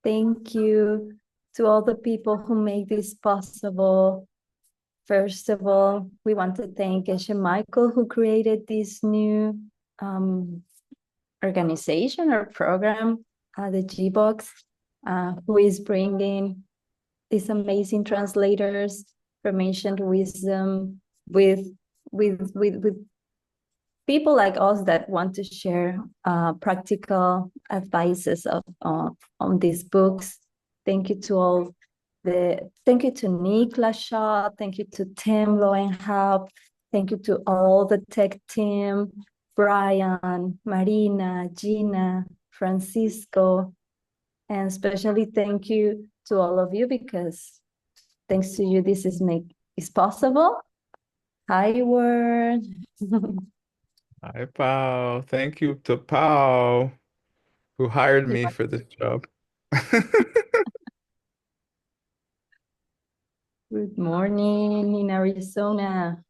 Thank you to all the people who make this possible. First of all, we want to thank Geshe Michael, who created this new organization or program, the GBOCS, who is bringing these amazing translators from ancient wisdom with people like us that want to share practical advices on these books. Thank you to all thank you to Nikla Shaw, thank you to Tim Lowenhaupt, thank you to all the tech team, Brian, Marina, Gina, Francisco, and especially thank you to all of you because thanks to you this is possible. Hi, Word. Hi, Pao. Thank you to Pao, who hired me for this job. Good morning in Arizona.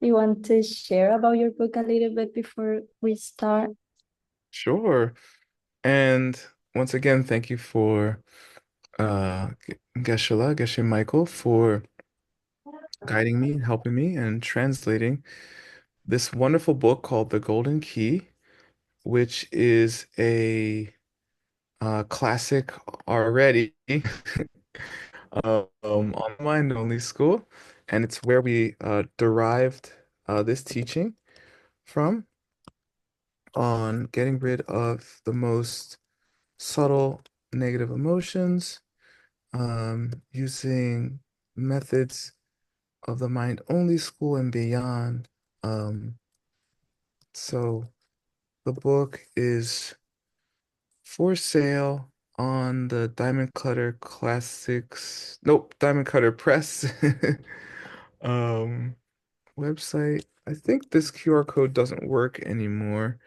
You want to share about your book a little bit before we start? Sure. And once again, thank you for Geshe Michael for guiding me, helping me, and translating this wonderful book called The Golden Key, which is a classic already online only school, and it's where we derived this teaching from on getting rid of the most subtle negative emotions, using methods of the mind only school and beyond. Um, so the book is for sale on the Diamond Cutter Classics, nope, Diamond Cutter Press um, website. I think this QR code doesn't work anymore.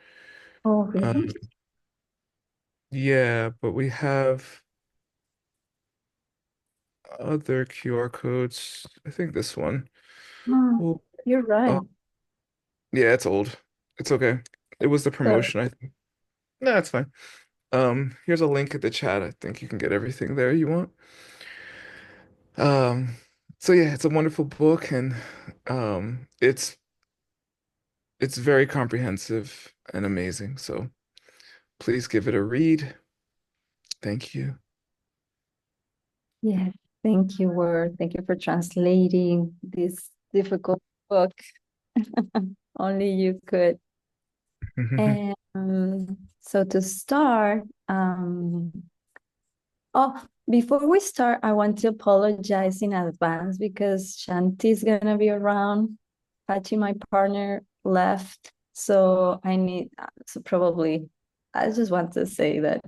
Oh, Um, really? yeah, but we have other QR codes. I think this one. Oh, Well, you're right. oh, yeah, it's old. It's okay. It was the So, promotion, I think. No, it's fine. Here's a link at the chat. I think you can get everything there you want. Um, so yeah, it's a wonderful book and it's very comprehensive and amazing. So please give it a read. Thank you. yeah, thank you, Word. Thank you for translating this difficult book. Only you could. And so to start, oh, before we start, I want to apologize in advance because Shanti's gonna be around. Pachi, my partner, left, so so probably, I just want to say that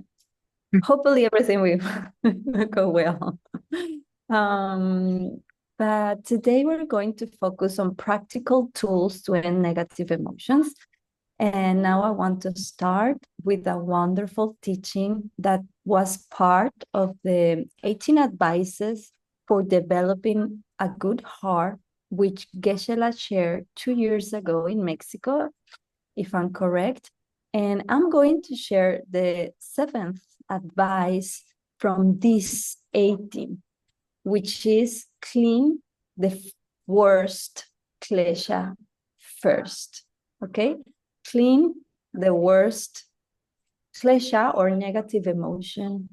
hopefully everything will go well. Um, but today we're going to focus on practical tools to end negative emotions. And now I want to start with a wonderful teaching that was part of the 18 advices for developing a good heart, which Geshe shared 2 years ago in Mexico, if I'm correct. And I'm going to share the seventh advice from this 18, which is clean the worst klesha first. Okay? Clean the worst klesha or negative emotion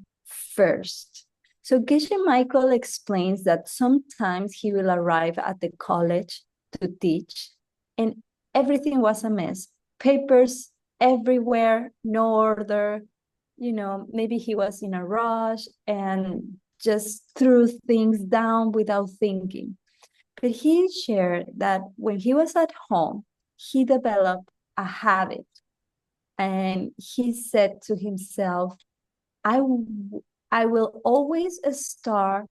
first. So Geshe Michael explains that sometimes he will arrive at the college to teach and everything was a mess. Papers everywhere, no order. Maybe he was in a rush and just threw things down without thinking. But he shared that when he was at home, he developed a habit and he said to himself, I, I will always start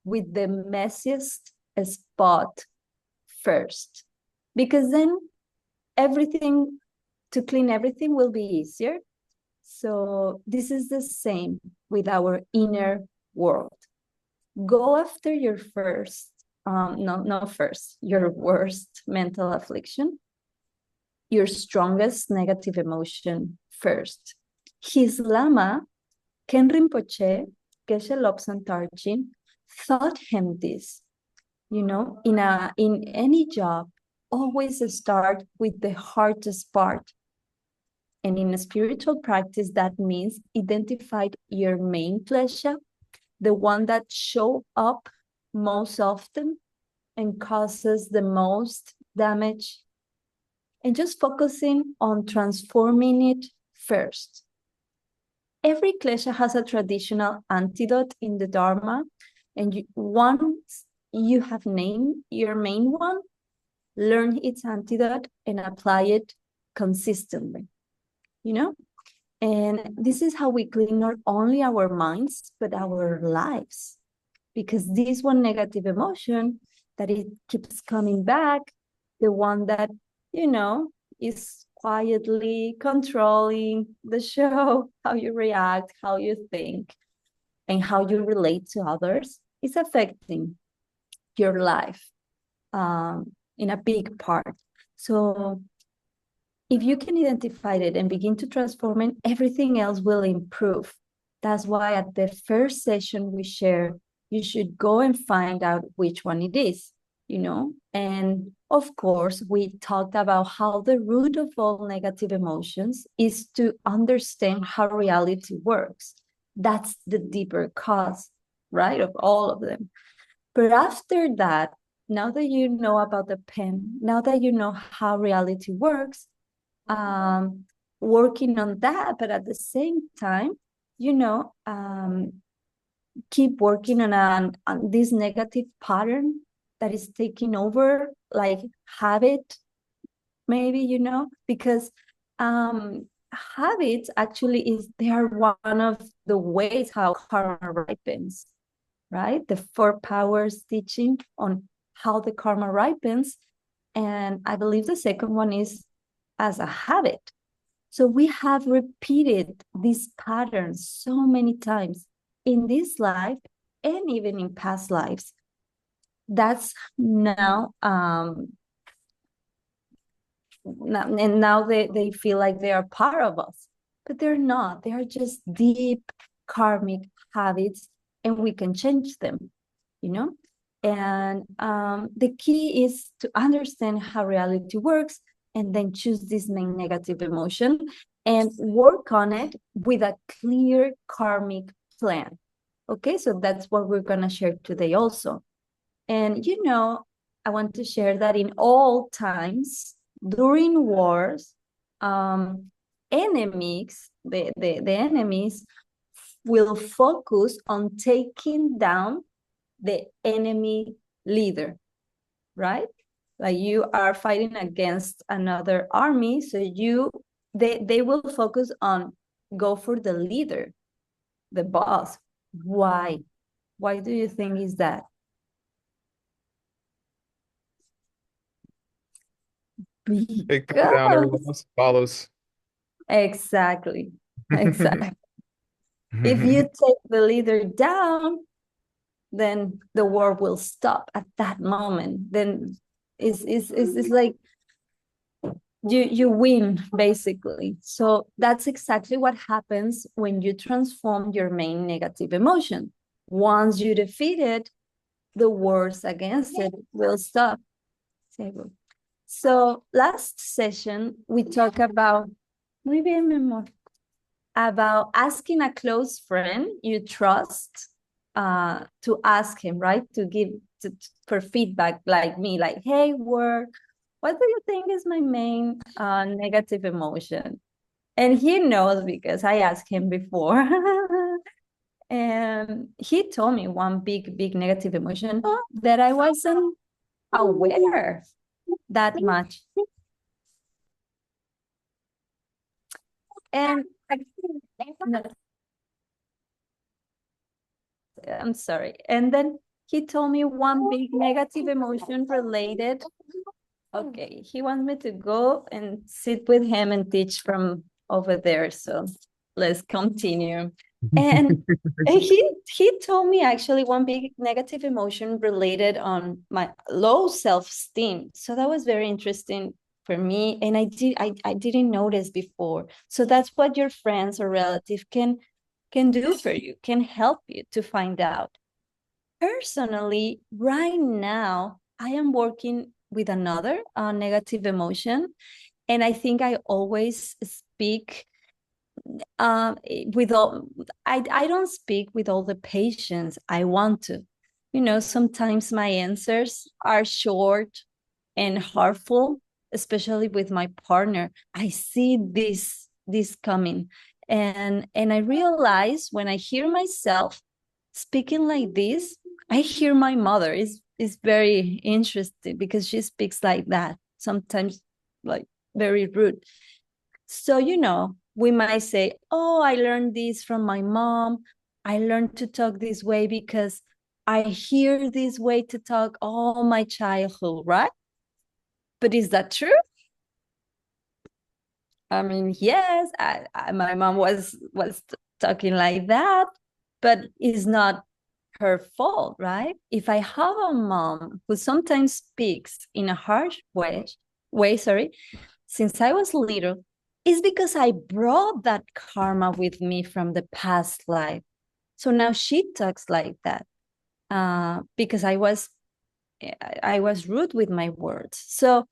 with the messiest spot first, because then everything to clean everything will be easier. So this is the same with our inner world. Go after your first, no, not first, your worst mental affliction. your strongest negative emotion first. His Lama, Ken Rinpoche, Geshe Lobsang taught him this. In any job, always start with the hardest part. And in a spiritual practice, that means identify your main klesha, the one that show up most often and causes the most damage, and just focusing on transforming it first. Every klesha has a traditional antidote in the Dharma, and once you have named your main one, learn its antidote and apply it consistently, And this is how we clean not only our minds, but our lives. Because this one negative emotion that it keeps coming back, the one that, is quietly controlling the show, how you react, how you think, and how you relate to others, is affecting your life in a big part. So if you can identify it and begin to transform it, everything else will improve. That's why at the first session we share, you should go and find out which one it is, And of course, we talked about how the root of all negative emotions is to understand how reality works. That's the deeper cause, right, of all of them. But after that, now that you know about the pen, now that you know how reality works, working on that, but at the same time, keep working on this negative pattern that is taking over, like habit, maybe, because habits actually they are one of the ways how karma ripens, right? The 4 powers teaching on how the karma ripens. And I believe the second one is as a habit. So we have repeated these patterns so many times in this life and even in past lives. That's now, and now they feel like they are part of us, but they're not. They are just deep karmic habits, and we can change them, And the key is to understand how reality works, and then choose this main negative emotion and work on it with a clear karmic plan. Okay, so that's what we're going to share today also. And, I want to share that in all times, during wars, enemies, the enemies will focus on taking down the enemy leader, right? Like you are fighting against another army, so they will focus on go for the leader, the boss. Why do you think is that? They cut down, everyone else follows. Exactly. If you take the leader down, then the war will stop at that moment. Then it's like you win, basically. So that's exactly what happens when you transform your main negative emotion. Once you defeat it, the wars against it will stop. So last session, we talked about, about asking a close friend you trust to ask him, right? For feedback, like me, like, hey, what do you think is my main negative emotion? And he knows because I asked him before. And he told me one big negative emotion that I wasn't aware that much. And I'm sorry. And then he told me one big negative emotion related. Okay, he wants me to go and sit with him and teach from over there. So let's continue. And he told me actually one big negative emotion related on my low self-esteem. So that was very interesting for me, and I didn't notice before. So that's what your friends or relative can do for you, can help you to find out. Personally, right now, I am working with another negative emotion, and I think I always speak with all. I don't speak with all the patience I want to. Sometimes my answers are short and hurtful, especially with my partner. I see this coming, and I realize when I hear myself speaking like this, I hear my mother is very interesting because she speaks like that sometimes, like very rude. So, we might say, oh, I learned this from my mom. I learned to talk this way because I hear this way to talk all my childhood, right? But is that true? I mean, yes, my mom was talking like that, but it's not her fault, right? If I have a mom who sometimes speaks in a harsh way, since I was little, it's because I brought that karma with me from the past life. So now she talks like that because I was rude with my words. So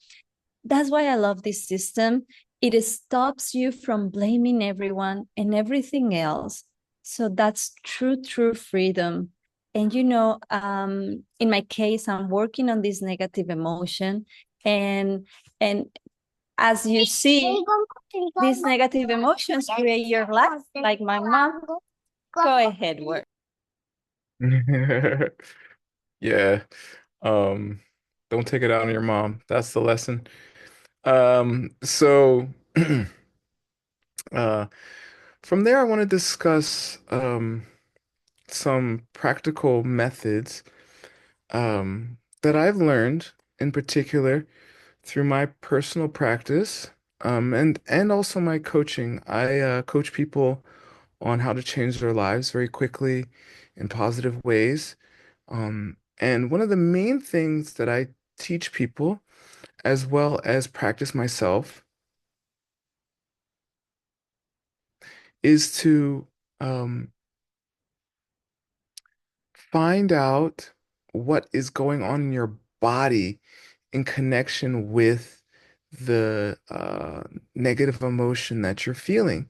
that's why I love this system. It stops you from blaming everyone and everything else. So that's true freedom. And in my case, I'm working on this negative emotion, and as you see, these negative emotions create your life. Like my mom. Go ahead, work. Yeah. Um, don't take it out on your mom. That's the lesson. So uh from there I want to discuss some practical methods that I've learned in particular through my personal practice and also my coaching. I coach people on how to change their lives very quickly in positive ways. And one of the main things that I teach people, as well as practice myself, is to um, find out what is going on in your body in connection with the negative emotion that you're feeling.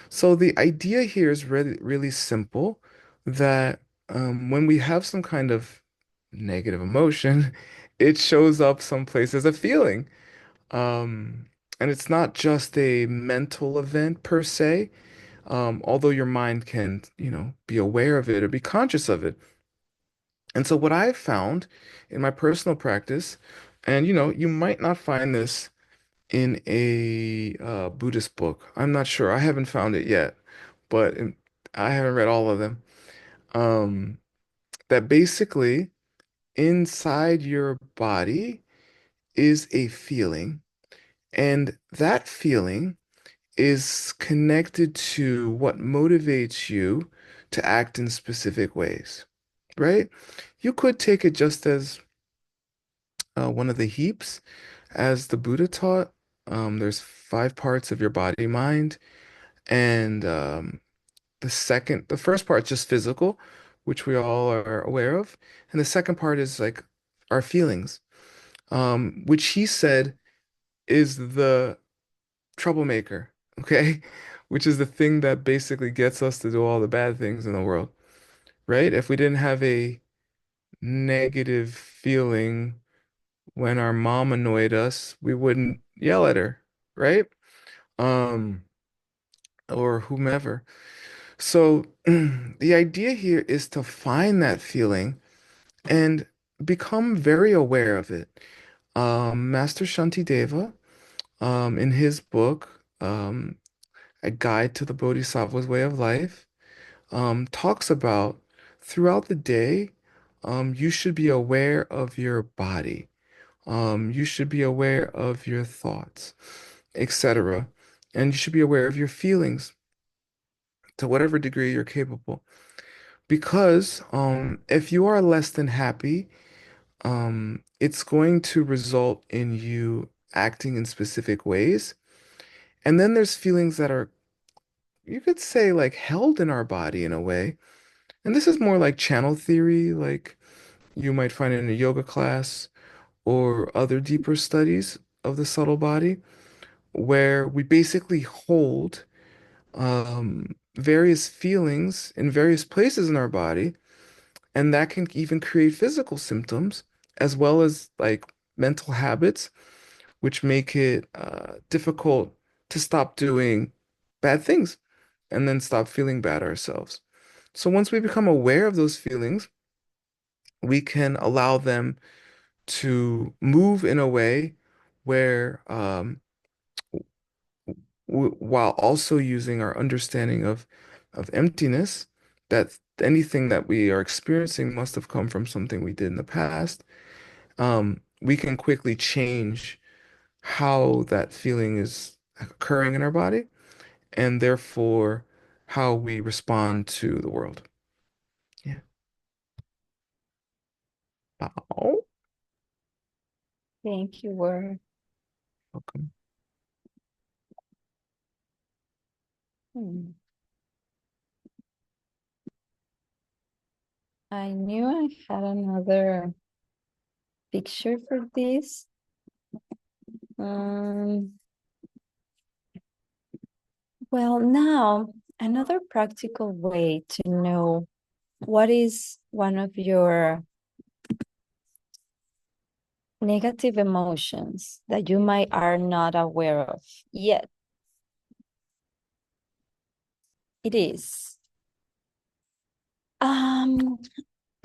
So the idea here is really, really simple, that when we have some kind of negative emotion, it shows up someplace as a feeling. Um, and it's not just a mental event per se, although your mind can, be aware of it or be conscious of it. And so what I've found in my personal practice, and you might not find this in a Buddhist book. I'm not sure. I haven't found it yet, but I haven't read all of them. Um, that basically inside your body is a feeling, and that feeling is connected to what motivates you to act in specific ways, right? You could take it just as one of the heaps, as the Buddha taught. There's five parts of your body, mind, and the first part's just physical, which we all are aware of, and the second part is like our feelings, which he said is the troublemaker, okay? Which is the thing that basically gets us to do all the bad things in the world, right? If we didn't have a negative feeling when our mom annoyed us, we wouldn't yell at her, right? Um, or whomever. So the idea here is to find that feeling and become very aware of it. Master Shantideva, in his book, A Guide to the Bodhisattva's Way of Life, talks about throughout the day, you should be aware of your body. You should be aware of your thoughts, etc. And you should be aware of your feelings to whatever degree you're capable. Because if you are less than happy, it's going to result in you acting in specific ways. And then there's feelings that are, you could say, like held in our body in a way. And this is more like channel theory, like you might find in a yoga class or other deeper studies of the subtle body, where we basically hold various feelings in various places in our body, and that can even create physical symptoms as well as like mental habits, which make it difficult to stop doing bad things and then stop feeling bad ourselves. So once we become aware of those feelings, we can allow them to move in a way where while also using our understanding of emptiness, that anything that we are experiencing must have come from something we did in the past, we can quickly change how that feeling is occurring in our body and therefore how we respond to the world. Yeah. Wow. Thank you, Word. Welcome. Hmm. I knew I had another picture for this. Well, now another practical way to know what is one of your negative emotions that you might are not aware of yet. It is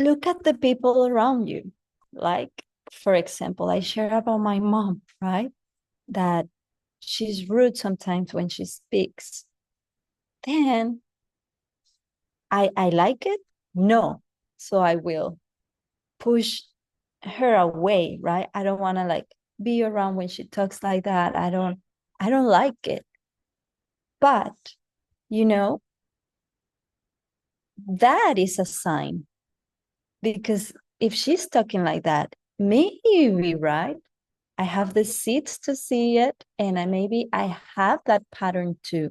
look at the people around you. Like, for example, I share about my mom, right? That she's rude sometimes when she speaks. Then I like it? No. So I will push her away, right? I don't want to like be around when she talks like that. I don't like it. But you know, that is a sign, because if she's talking like that, maybe, right? I have the seeds to see it, and maybe I have that pattern too.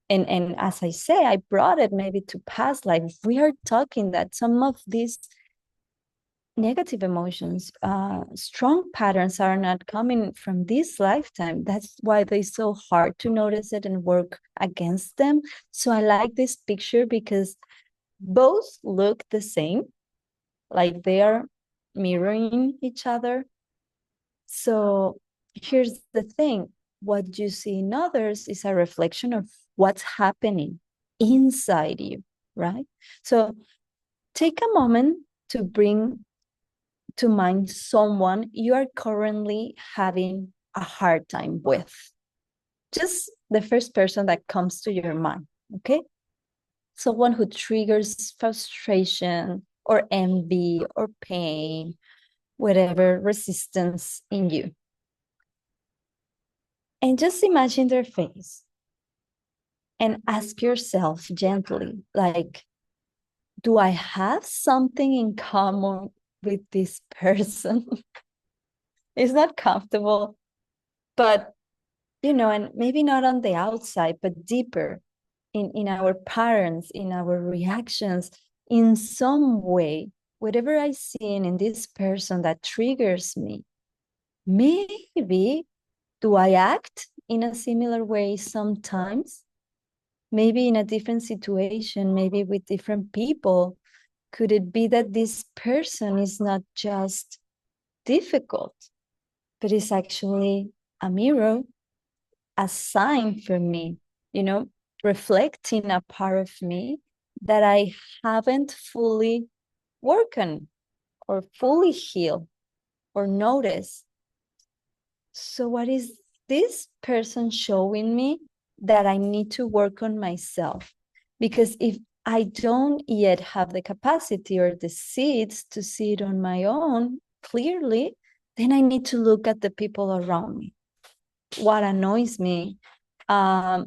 And as I say, I brought it maybe to past life. We are talking that some of these negative emotions, strong patterns are not coming from this lifetime. That's why they're so hard to notice it and work against them. So I like this picture because both look the same, like they are mirroring each other. So here's the thing, what you see in others is a reflection of what's happening inside you, right? So take a moment to bring to mind someone you are currently having a hard time with. Just the first person that comes to your mind, okay? Someone who triggers frustration or envy or pain, whatever resistance in you. And just imagine their face and ask yourself gently, like, do I have something in common with this person? It's not comfortable, but and maybe not on the outside, but deeper in our patterns, in our reactions, in some way, whatever I see in this person that triggers me, maybe do I act in a similar way sometimes? Maybe in a different situation, maybe with different people. Could it be that this person is not just difficult, but is actually a mirror, a sign for me, reflecting a part of me that I haven't fully worked on or fully healed or noticed? So, what is this person showing me that I need to work on myself? Because if I don't yet have the capacity or the seeds to see it on my own clearly, then I need to look at the people around me. What annoys me about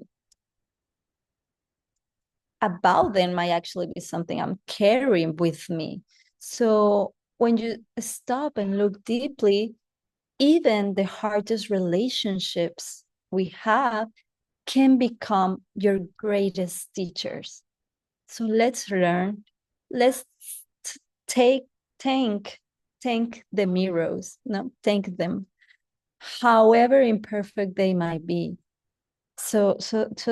them might actually be something I'm carrying with me. So when you stop and look deeply, even the hardest relationships we have can become your greatest teachers. So let's learn. Let's take thank the mirrors. No, thank them, however imperfect they might be. So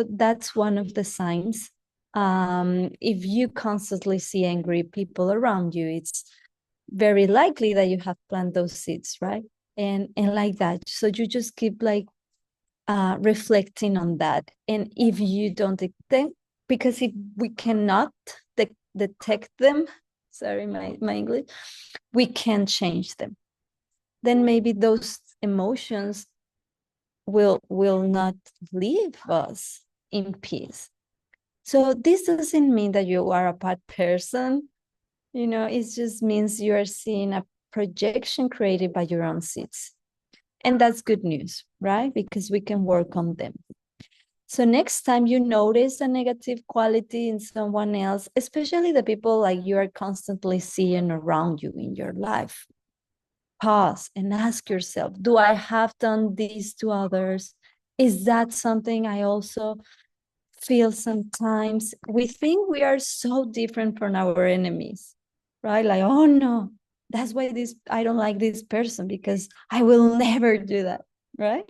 that's one of the signs. If you constantly see angry people around you, it's very likely that you have planted those seeds, right? And like that. So you just keep like reflecting on that. And if you don't detect, because if we cannot detect them, sorry, my English, we can change them. Then maybe those emotions will not leave us in peace. So this doesn't mean that you are a bad person. It just means you are seeing a projection created by your own seeds. And that's good news, right? Because we can work on them. So next time you notice a negative quality in someone else, especially the people like you are constantly seeing around you in your life, pause and ask yourself, do I have done this to others? Is that something I also feel sometimes? We think we are so different from our enemies, right? Like, oh no, that's why I don't like this person because I will never do that, right?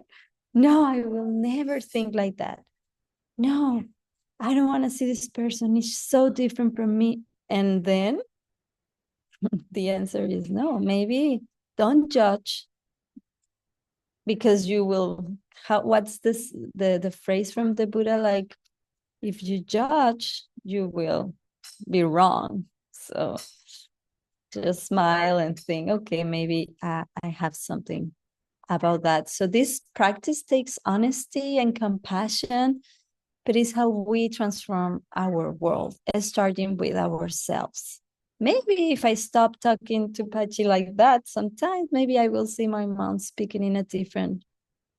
No, I will never think like that. No, I don't want to see this person. It's so different from me. And then the answer is no, maybe don't judge because you will, what's this, the phrase from the Buddha? Like, if you judge, you will be wrong. So just smile and think, okay, maybe I have something about that. So this practice takes honesty and compassion, but it's how we transform our world, starting with ourselves. Maybe if I stop talking to Pachi like that, sometimes maybe I will see my mom speaking in a different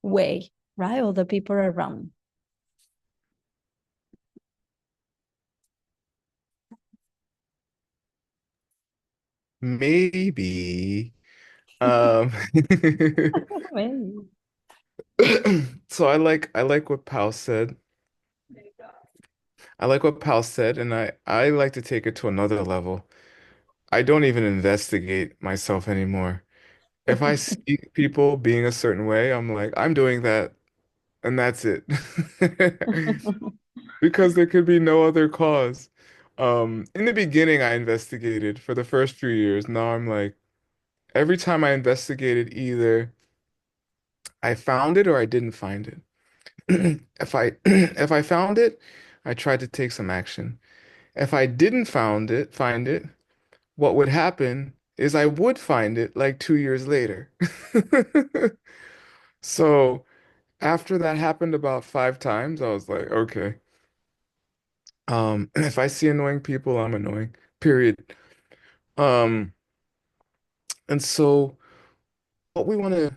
way, right? Or the people around. Maybe. Um, Maybe. so I like what Pal said. I like what Pal said, and I like to take it to another level. I don't even investigate myself anymore. If I see people being a certain way, I'm like, I'm doing that, and that's it. Because there could be no other cause. In the beginning, I investigated for the first few years. Now I'm like, every time I investigated, either I found it or I didn't find it. If I found it, I tried to take some action. If I didn't find it, what would happen is I would find it like 2 years later. So after that happened about 5 times, I was like, okay. If I see annoying people, I'm annoying. Period. Um, and so what we want to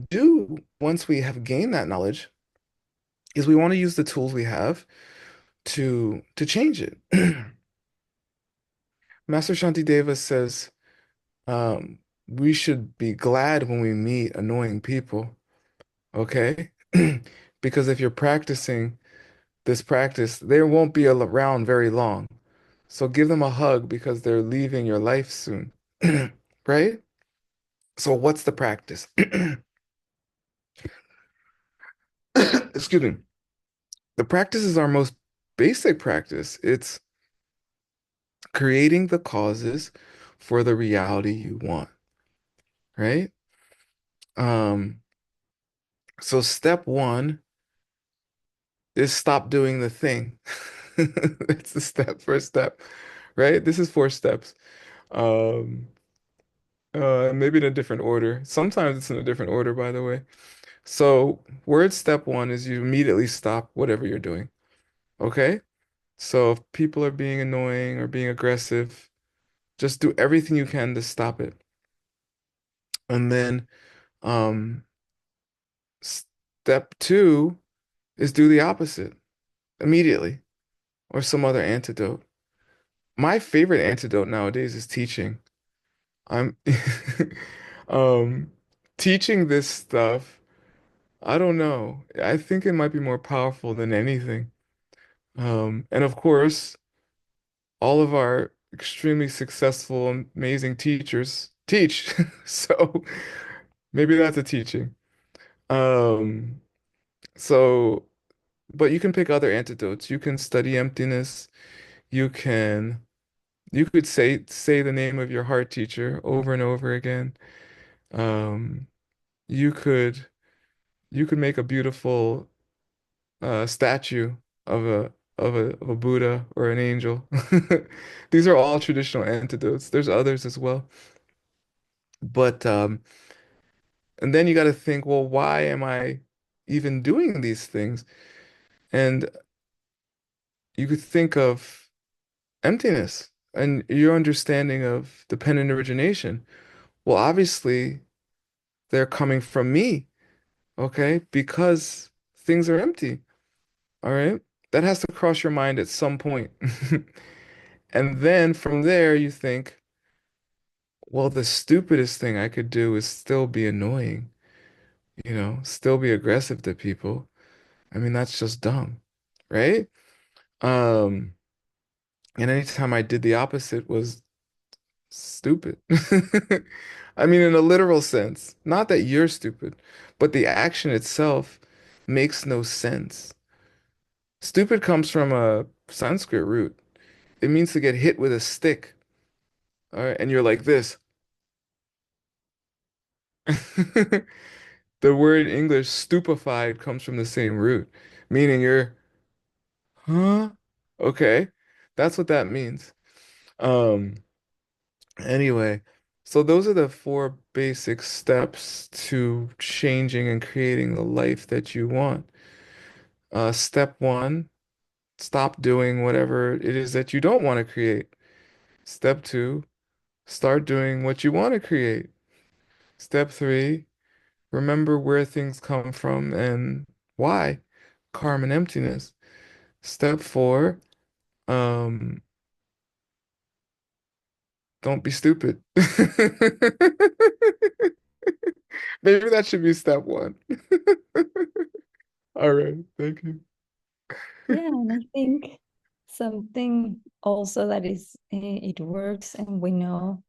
do once we have gained that knowledge is we want to use the tools we have to change it. Master Shantideva says we should be glad when we meet annoying people, okay? Because if you're practicing this practice, they won't be around very long. So give them a hug because they're leaving your life soon, right? So what's the practice? Excuse me. The practice is our most basic practice. It's creating the causes for the reality you want, right? Um, so step one is stop doing the thing. That's the first step, right? This is 4 steps. Um, maybe in a different order. Sometimes it's in a different order, by the way. So, word step one is you immediately stop whatever you're doing. Okay? So, if people are being annoying or being aggressive, just do everything you can to stop it. And then, um, step two is do the opposite immediately or some other antidote. My favorite antidote nowadays is teaching. I'm um teaching this stuff, I don't know. I think it might be more powerful than anything. And of course, all of our extremely successful, amazing teachers teach. So maybe that's a teaching. Um, so, but you can pick other antidotes. You can study emptiness. You can, you could say the name of your heart teacher over and over again. Um, you could you could make a beautiful statue of a Buddha or an angel. These are all traditional antidotes. There's others as well. But and then you got to think, well, why am I even doing these things? And you could think of emptiness and your understanding of dependent origination. Well, obviously, they're coming from me, okay? Because things are empty, all right? That has to cross your mind at some point. And then from there, you think, well, the stupidest thing I could do is still be annoying, still be aggressive to people. I mean, that's just dumb, right? Um, and anytime I did the opposite was stupid. I mean, in a literal sense, not that you're stupid, but the action itself makes no sense. Stupid comes from a Sanskrit root. It means to get hit with a stick, all right, and you're like this. The word in English stupefied comes from the same root, meaning you're, huh? Okay, that's what that means. Um, anyway, so those are the four basic steps to changing and creating the life that you want. Step one, stop doing whatever it is that you don't want to create. Step two, start doing what you want to create. Step three, remember where things come from and why. Karma and emptiness. Step four, um, don't be stupid. Maybe that should be step one. All right, thank you. Yeah, and I think something also that is it works and we know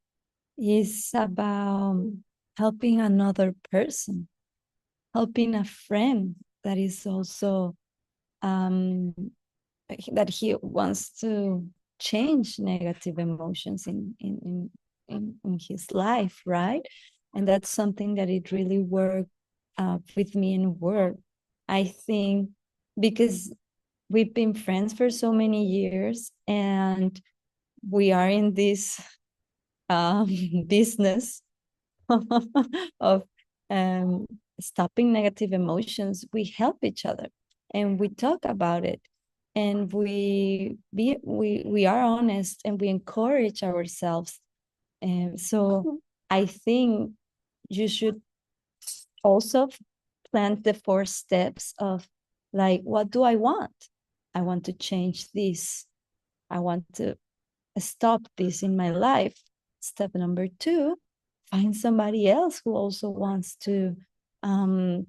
is about helping another person, helping a friend that is also um that he wants to change negative emotions in his life, right? And that's something that it really worked with me in work. I think because we've been friends for so many years and we are in this um, business of um, stopping negative emotions. We help each other and we talk about it, and we are honest and we encourage ourselves. And so I think you should also plant the 4 steps of, like, what do I want? I want to change this. I want to stop this in my life. Step number 2, find somebody else who also wants to, who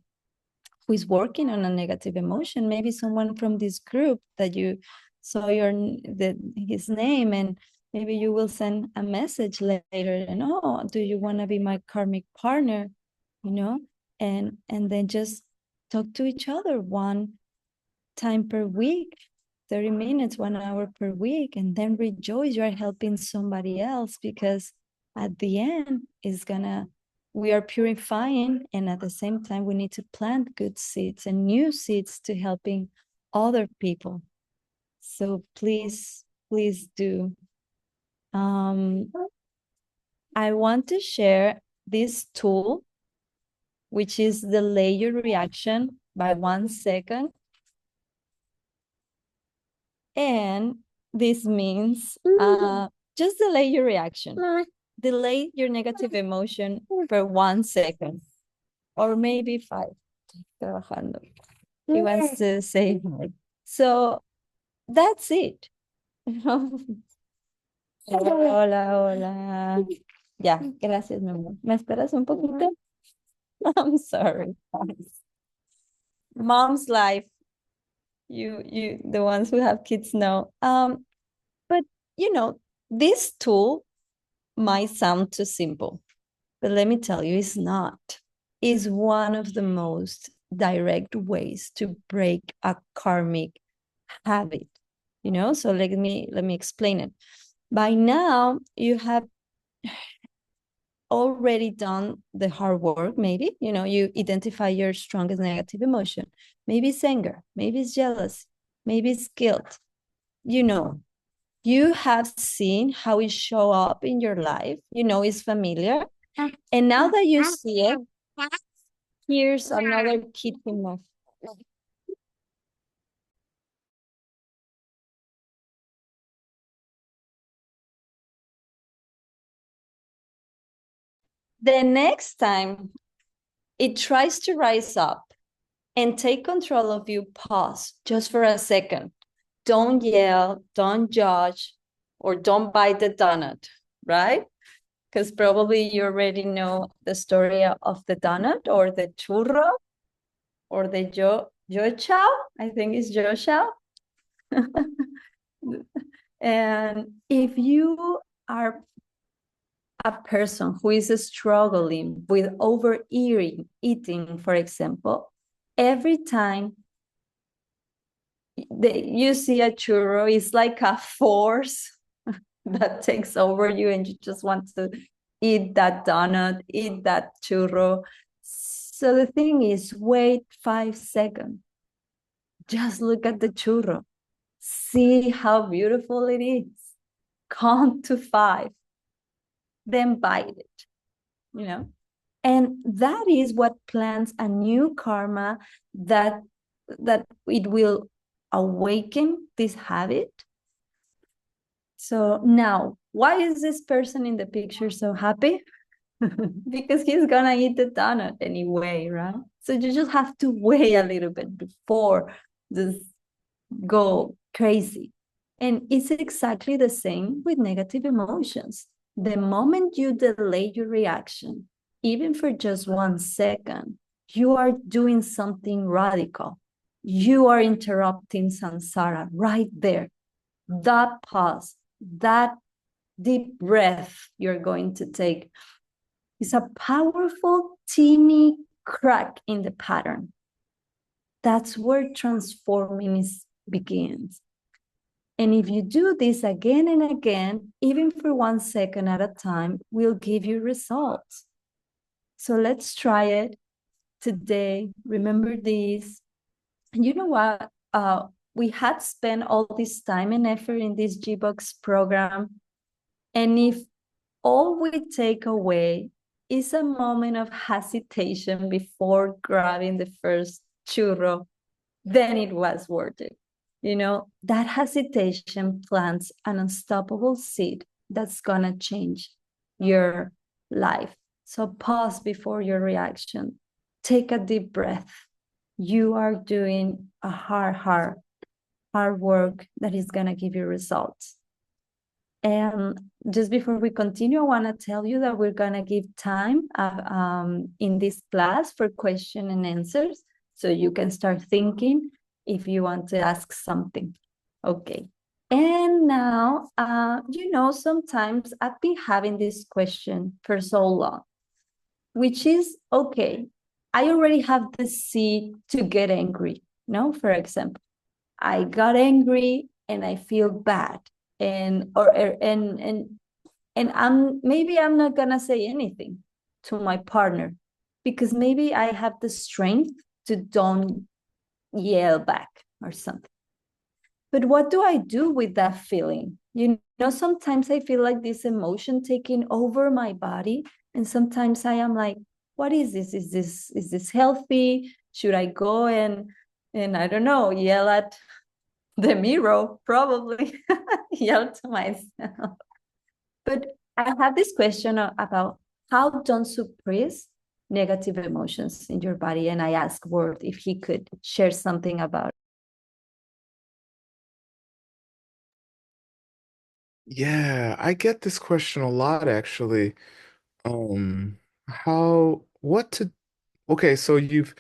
is working on a negative emotion. Maybe someone from this group that you saw his name, and maybe you will send a message later and, oh, do you want to be my karmic partner? You know, and then just talk to each other one time per week, 30 minutes, 1 hour per week, and then rejoice you're helping somebody else, because at the end is gonna, we are purifying, and at the same time we need to plant good seeds and new seeds to helping other people. So please do. I want to share this tool, which is the layer reaction by 1 second. And this means just delay your reaction. Delay your negative emotion for 1 second, or maybe 5. Trabajando. He wants to say more. So that's it. Hola, hola. Ya, gracias, mi amor. ¿Me esperas un poquito? I'm sorry, guys. Mom's life. The ones who have kids know. But this tool might sound too simple, but let me tell you, it's not. It's one of the most direct ways to break a karmic habit. So let me explain it. By now, you have already done the hard work. Maybe you identify your strongest negative emotion. Maybe it's anger, maybe it's jealousy, maybe it's guilt. You have seen how it show up in your life. It's familiar. And now that you see it, here's another key to know. The next time it tries to rise up and take control of you, pause just for a second. Don't yell, don't judge, or don't bite the donut, right? Because probably you already know the story of the donut or the churro or the yo chow. I think it's yo chow. And if you are a person who is struggling with overeating, for example, every time you see a churro, it's like a force that takes over you and you just want to eat that donut, eat that churro. So the thing is, wait 5 seconds. Just look at the churro. See how beautiful it is. Count to 5. Then bite it. And that is what plants a new karma that it will awaken this habit. So now, why is this person in the picture so happy? Because he's gonna eat the donut anyway, right? So you just have to wait a little bit before this go crazy. And it's exactly the same with negative emotions. The moment you delay your reaction, even for just 1 second, you are doing something radical. You are interrupting samsara right there. That pause, that deep breath you're going to take is a powerful, teeny crack in the pattern. That's where transforming begins. And if you do this again and again, even for 1 second at a time, will give you results. So let's try it today. Remember this. And you know what? We had spent all this time and effort in this GBOCS program. And if all we take away is a moment of hesitation before grabbing the first churro, then it was worth it. That hesitation plants an unstoppable seed that's going to change your life. So pause before your reaction. Take a deep breath. You are doing a hard work that is going to give you results. And just before we continue, I want to tell you that we're going to give time in this class for question and answers. So you can start thinking if you want to ask something. Okay. And now, sometimes I've been having this question for so long, which is, okay, I already have the seed to get angry. For example, I got angry and I feel bad. And I'm not gonna say anything to my partner because maybe I have the strength to don't yell back or something. But what do I do with that feeling? Sometimes I feel like this emotion taking over my body, and sometimes I am like, what is this? Is this healthy? Should I go and I don't know, yell at the mirror? Probably yell to myself. But I have this question about how don't suppress negative emotions in your body. And I asked Ward if he could share something about it. Yeah, I get this question a lot actually. How, what to Okay, so you've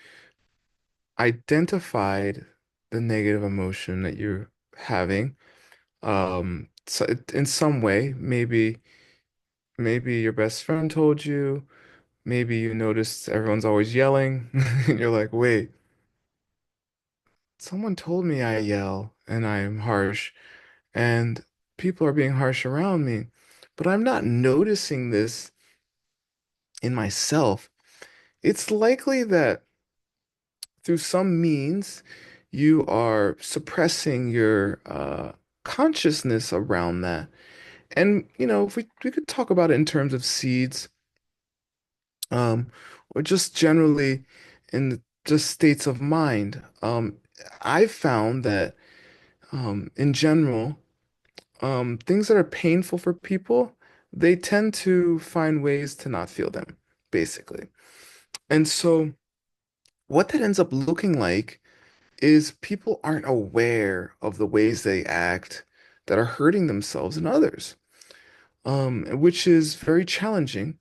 identified the negative emotion that you're having. So in some way, maybe your best friend told you, maybe you noticed everyone's always yelling, and you're like, wait, someone told me I yell and I am harsh, and people are being harsh around me, but I'm not noticing this in myself. It's likely that through some means you are suppressing your consciousness around that. And if we could talk about it in terms of seeds, um, or just generally in just states of mind. I've found that in general, things that are painful for people, they tend to find ways to not feel them, basically. And so what that ends up looking like is people aren't aware of the ways they act that are hurting themselves and others, which is very challenging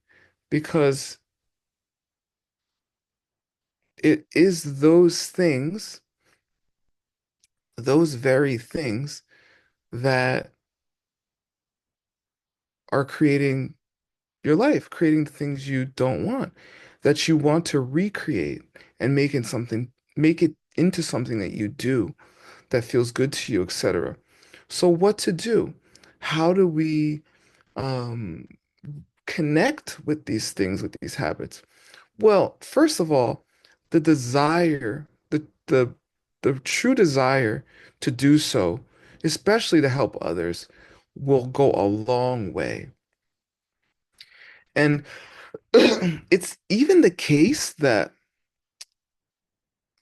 because it is those things, those very things that are creating your life, creating the things you don't want, that you want to recreate and make it into something that you do that feels good to you, etc. So what to do? How do we um, connect with these things, with these habits? Well, first of all, the desire, the true desire to do so, especially to help others, will go a long way. And it's even the case that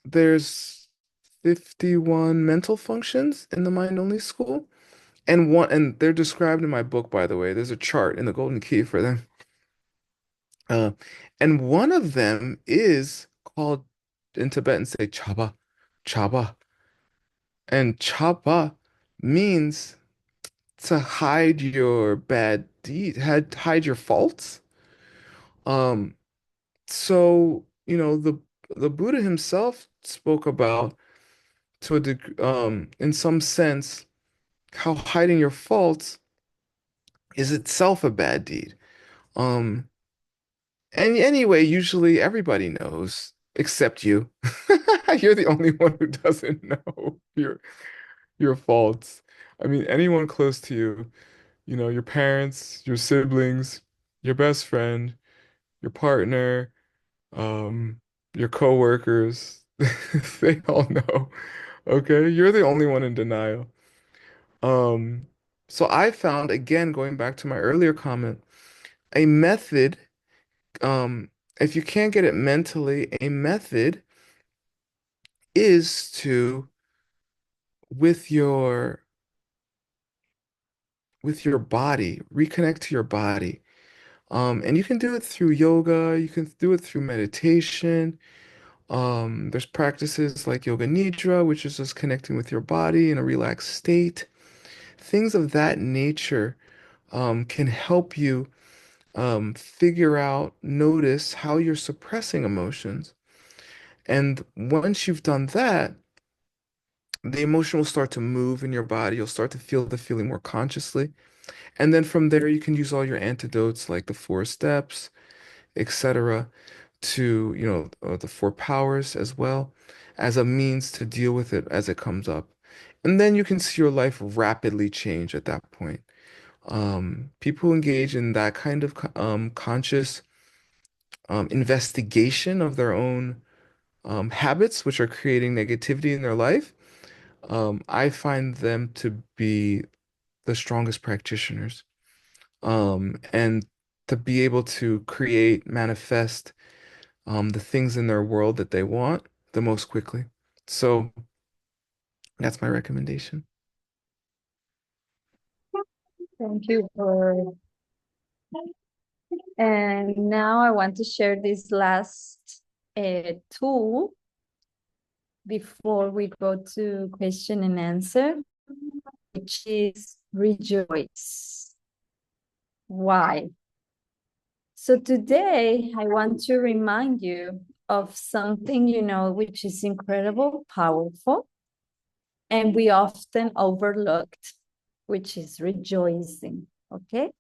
there's 51 mental functions in the mind-only school. And they're described in my book, by the way. There's a chart in the Golden Key for them. Uh, and one of them is called in Tibetan say chaba, chaba. And chaba means to hide your bad deed, hide your faults. Um, so, the Buddha himself spoke about to a in some sense, how hiding your faults is itself a bad deed. Um, and anyway, usually everybody knows except you. You're the only one who doesn't know your faults. I mean, anyone close to you, your parents, your siblings, your best friend, your partner, um, your coworkers, they all know. Okay, you're the only one in denial. Um, so I found, again, going back to my earlier comment, a method, um, if you can't get it mentally, a method is to, with your with your body, reconnect to your body. And you can do it through yoga, you can do it through meditation. There's practices like yoga nidra, which is just connecting with your body in a relaxed state. Things of that nature can help you figure out, notice how you're suppressing emotions. And once you've done that, the emotion will start to move in your body. You'll start to feel the feeling more consciously. And then from there, you can use all your antidotes like the four steps, etc., to, the four powers as well, as a means to deal with it as it comes up. And then you can see your life rapidly change at that point. People who engage in that kind of conscious investigation of their own habits, which are creating negativity in their life, I find them to be the strongest practitioners. And to be able to create, manifest the things in their world that they want the most quickly. So that's my recommendation. Thank you for. And now I want to share this last tool before we go to question and answer, which is rejoice. Why? So today I want to remind you of something, which is incredible, powerful, and we often overlooked, which is rejoicing, okay?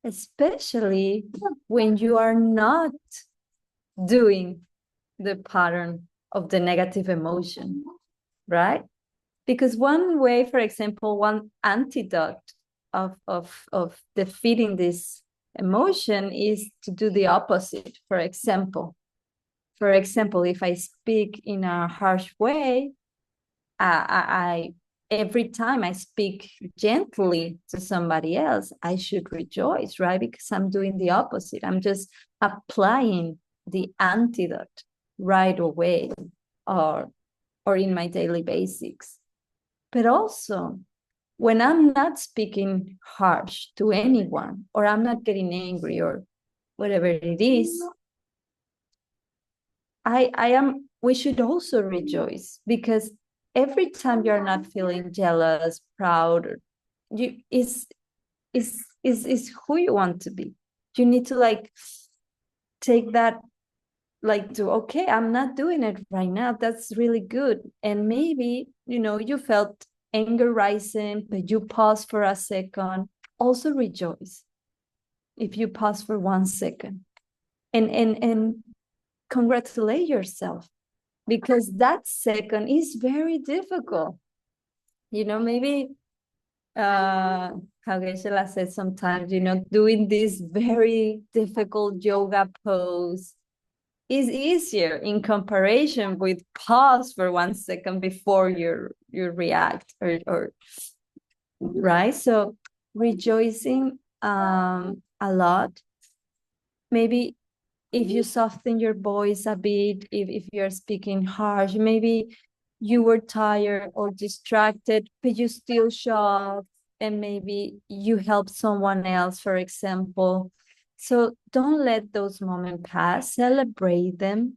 Especially when you are not doing the pattern of the negative emotion, right? Because one way, for example, one antidote of defeating this emotion is to do the opposite. For example, if I speak in a harsh way, I every time I speak gently to somebody else, I should rejoice, right? Because I'm doing the opposite. I'm just applying the antidote right away, or in my daily basics. But also, when I'm not speaking harsh to anyone, or I'm not getting angry, or whatever it is, we should also rejoice, because every time you're not feeling jealous, proud, you is who you want to be. You need to take that, okay, I'm not doing it right now. That's really good. And maybe, you felt anger rising, but you pause for a second. Also rejoice if you pause for 1 second, and congratulate yourself, because that second is very difficult. Maybe how Geshe said sometimes, doing this very difficult yoga pose is easier in comparison with pause for 1 second before you react, or right. So rejoicing a lot. Maybe if you soften your voice a bit, if you're speaking harsh, maybe you were tired or distracted, but you still show up, and maybe you help someone else, for example. So don't let those moments pass, celebrate them,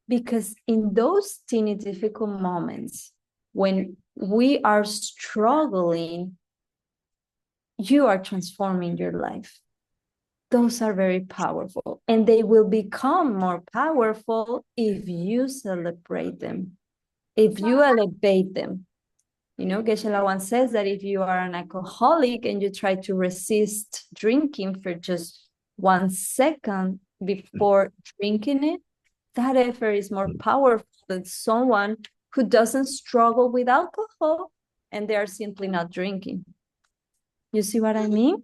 because in those teeny difficult moments, when we are struggling, you are transforming your life. Those are very powerful, and they will become more powerful if you celebrate them, if you elevate them. Geshe once says that if you are an alcoholic and you try to resist drinking for just 1 second before drinking it, that effort is more powerful than someone who doesn't struggle with alcohol and they are simply not drinking. You see what I mean?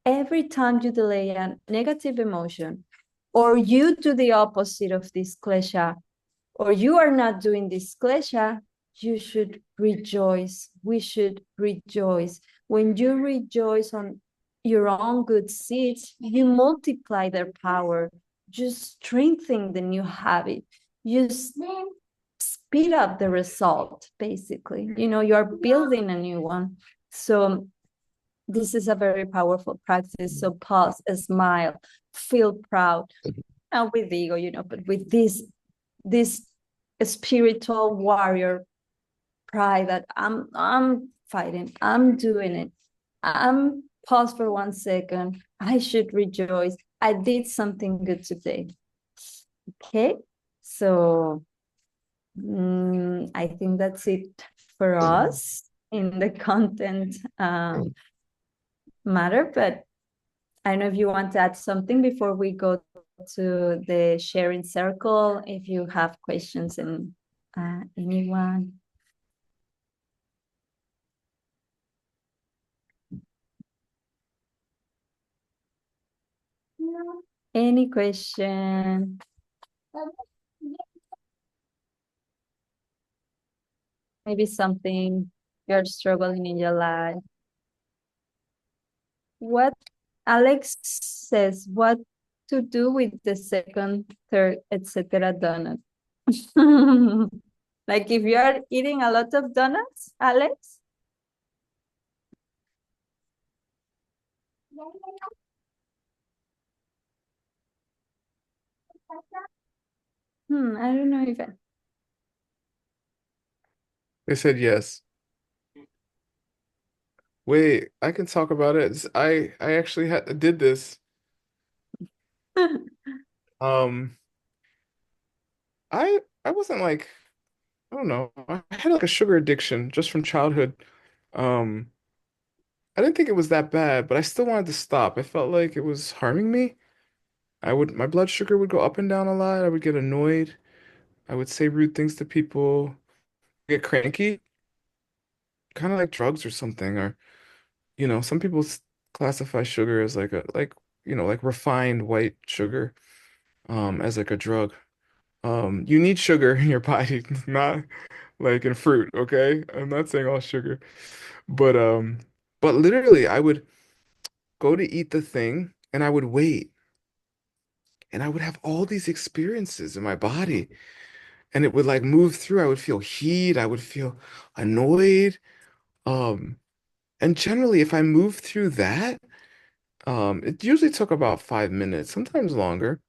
Every time you delay a negative emotion, or you do the opposite of this klesha, or you are not doing this klesha, you should rejoice. We should rejoice. When you rejoice on your own good seeds, you multiply their power. You strengthen the new habit. You speed up the result, basically. You are building a new one. So this is a very powerful practice. So pause, smile, feel proud, not with ego, but with this spiritual warrior pride that I'm fighting, I'm doing it. I'm pause for 1 second. I should rejoice. I did something good today. Okay, so I think that's it for us in the content matter, but I don't know if you want to add something before we go to the sharing circle, if you have questions, and anyone. Any question? Maybe something you're struggling in your life. What Alex says, what to do with the second, third, etc. donut? Like if you are eating a lot of donuts, Alex? I don't know if They said yes. Wait, I can talk about it. I actually did this. Um, I wasn't like, I don't know. I had like a sugar addiction just from childhood. Um, I didn't think it was that bad, but I still wanted to stop. I felt like it was harming me. My blood sugar would go up and down a lot. I would get annoyed. I would say rude things to people, get cranky, kind of like drugs or something. Or, some people classify sugar as like refined white sugar, as like a drug. You need sugar in your body, not like in fruit, okay? I'm not saying all sugar, but but literally I would go to eat the thing and I would wait and I would have all these experiences in my body and it would like move through. I would feel heat, I would feel annoyed. Um, and generally if I moved through that, it usually took about 5 minutes, sometimes longer.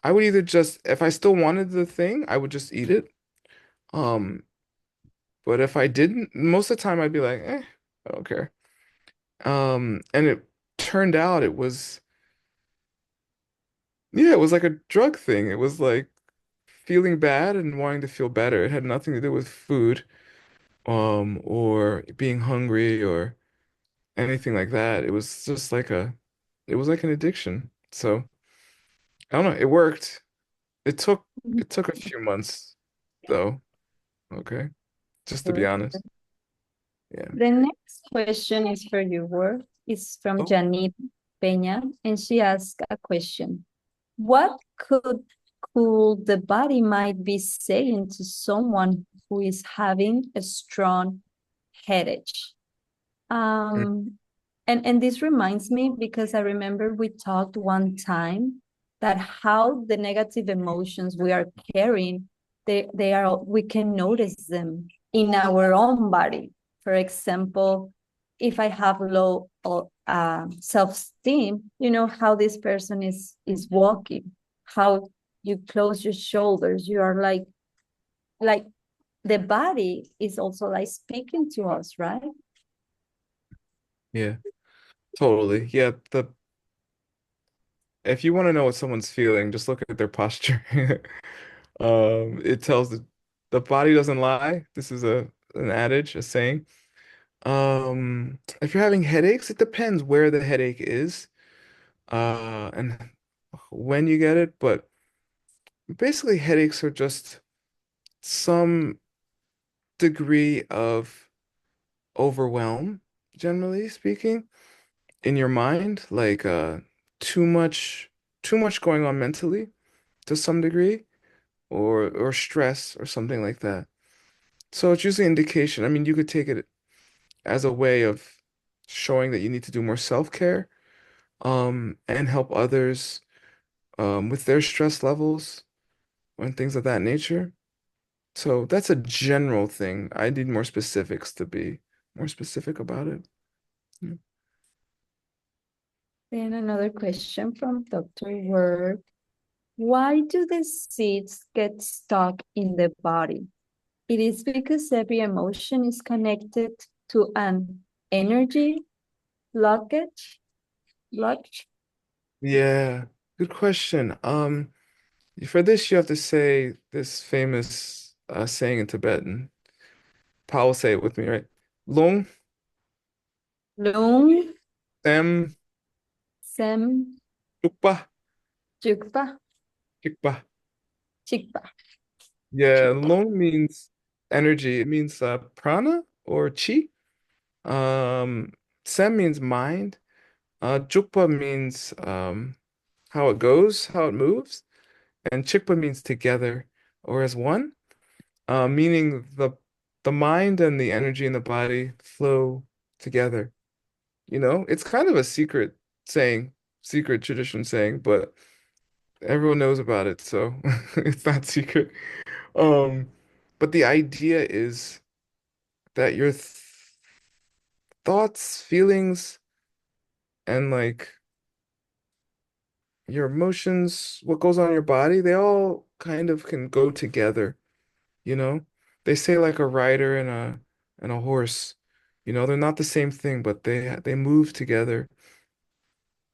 I would either just, if I still wanted the thing, I would just eat it. Um, but if I didn't, most of the time I'd be like, I don't care. And it turned out it was, yeah, it was like a drug thing. It was like feeling bad and wanting to feel better. It had nothing to do with food, or being hungry or anything like that. It was just like it was like an addiction. So I don't know, it worked. It took it took a few months though. Okay. Just to be honest. Yeah. The next question is for you, Word. It's from Oh, Janine Peña, and she asked a question. What could the body might be saying to someone who is having a strong headache? mm, Um, and this reminds me because I remember we talked one time that how the negative emotions we are carrying, they are we can notice them in our own body. For example, if I have low self-esteem, you know how this person is walking, how you close your shoulders, you are like the body is also like speaking to us, right? yeah, totally. Yeah, the if you want to know what someone's feeling, just look at their posture. It tells the body doesn't lie. This is an adage, a saying. If you're having headaches, it depends where the headache is, and when you get it, but basically headaches are just some degree of overwhelm, generally speaking, in your mind, like too much going on mentally to some degree, or stress or something like that. So it's usually an indication. I mean, you could take it as a way of showing that you need to do more self-care, and help others, with their stress levels and things of that nature. So that's a general thing. I need more specifics to be more specific about it. Yeah. Then another question from Dr. Word. Why do the seeds get stuck in the body? It is because every emotion is connected to an energy blockage. Blockage. Yeah, good question. For this, you have to say this famous saying in Tibetan. Paul will say it with me, right? Long Lung, Tem sem, Chukpa jukpa, Chikpa. chikpa, Yeah, chikpa. Long means energy. It means prana or chi. Um, Sem means mind. Jukpa means how it goes, how it moves, and Chikpa means together or as one. Meaning the mind and the energy in the body flow together. It's kind of a secret saying, secret tradition saying, but everyone knows about it, so it's not secret. Um, but the idea is that your th thoughts, feelings, and like your emotions, what goes on in your body, they all kind of can go together, you know? They say like a rider and a horse, they're not the same thing, but they move together.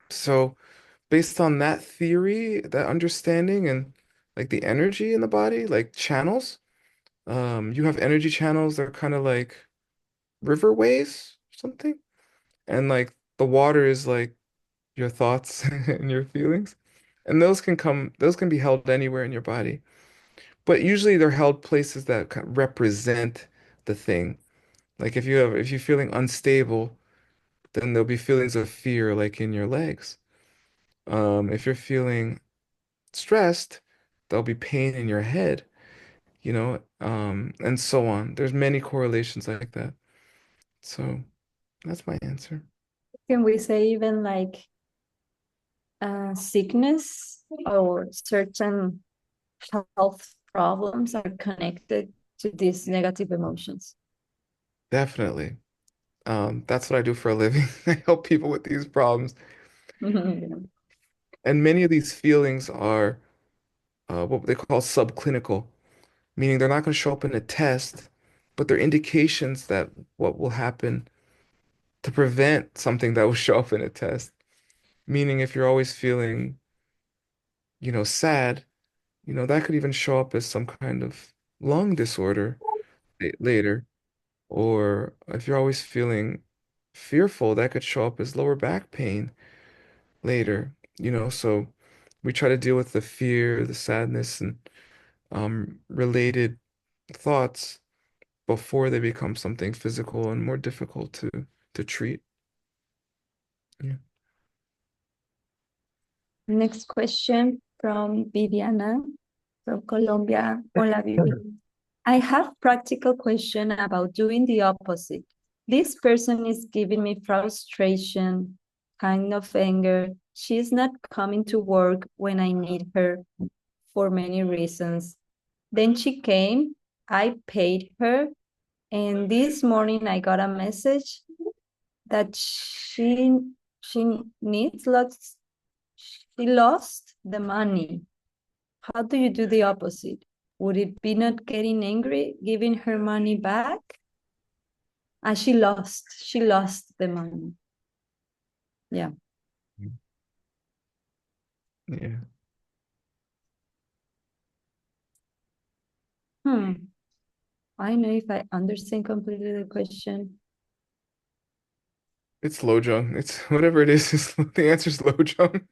So based on that theory, that understanding, and like the energy in the body, like channels. You have energy channels that are kind of like riverways or something. And like the water is like your thoughts and your feelings. And those can be held anywhere in your body. But usually they're held places that represent the thing. Like if you're feeling unstable, then there'll be feelings of fear like in your legs. If you're feeling stressed, there'll be pain in your head, and so on. There's many correlations like that. So that's my answer. Can we say even like sickness or certain health problems are connected to these negative emotions? Definitely. That's what I do for a living. I help people with these problems. And many of these feelings are what they call subclinical, meaning they're not going to show up in a test, but they're indications that what will happen to prevent something that will show up in a test. Meaning if you're always feeling, sad, that could even show up as some kind of lung disorder later. Or if you're always feeling fearful, that could show up as lower back pain later, so we try to deal with the fear, the sadness, and related thoughts before they become something physical and more difficult to treat. Yeah. Next question from Viviana from Colombia. Hola, Viviana. I have practical question about doing the opposite. This person is giving me frustration, kind of anger. She's not coming to work when I need her for many reasons. Then she came, I paid her, and this morning I got a message that she needs lots, she lost the money. How do you do the opposite? Would it be not getting angry, giving her money back? And she lost the money. Yeah. Yeah. I know if I understand completely the question. It's Lojong. It's whatever it is, the answer is Lojong.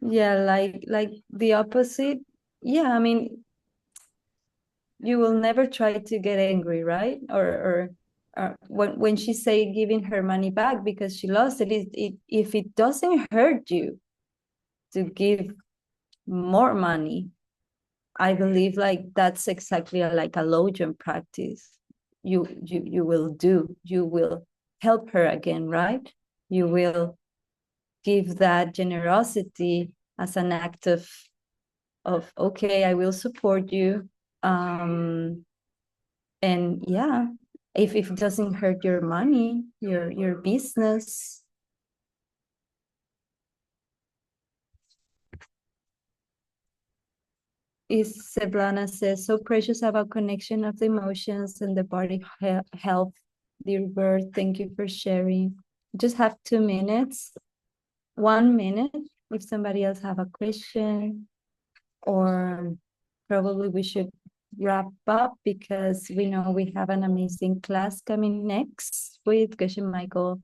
Yeah, like the opposite. Yeah, I mean, you will never try to get angry, right? Or when she say giving her money back because she lost it, if it doesn't hurt you to give more money, I believe like that's exactly like a Logian practice. You will do. You will help her again, right? You will give that generosity as an act of okay, I will support you. And yeah, if it doesn't hurt your money, your business. Is Seblana says, so precious about connection of the emotions and the body health. Dear Bird, thank you for sharing. Just have 2 minutes, 1 minute, if somebody else have a question, or probably we should wrap up because we know we have an amazing class coming next with Geshe Michael.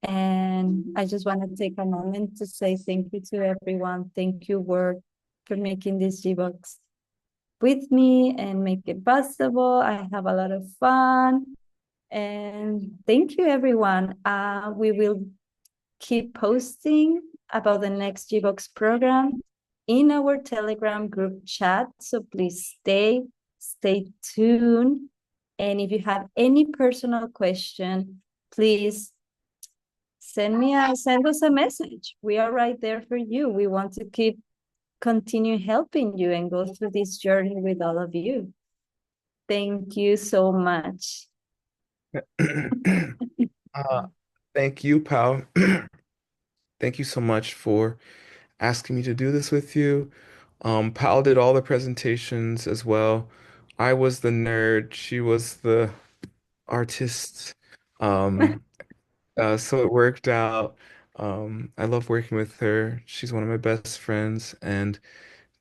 And I just want to take a moment to say thank you to everyone. Thank you, Word, for making this GBOCS with me and make it possible. I have a lot of fun. And thank you, everyone. We will keep posting about the next GBOCS program in our Telegram group chat. So please stay tuned. And if you have any personal question, please send us a message. We are right there for you. We want to continue helping you and go through this journey with all of you. Thank you so much. Uh, Thank you, Pao. Thank you so much for asking me to do this with you. Pal did all the presentations as well. I was the nerd, she was the artist. Um, so it worked out. I love working with her. She's one of my best friends, and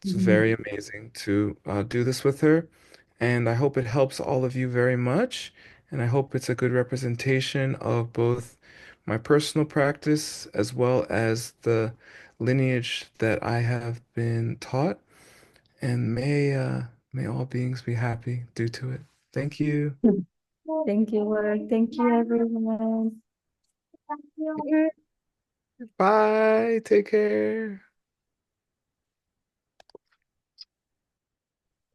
it's very amazing to do this with her. And I hope it helps all of you very much. And I hope it's a good representation of both my personal practice as well as the lineage that I have been taught. And may all beings be happy due to it. Thank you. Thank you, work. Thank you, everyone. Bye. Take care.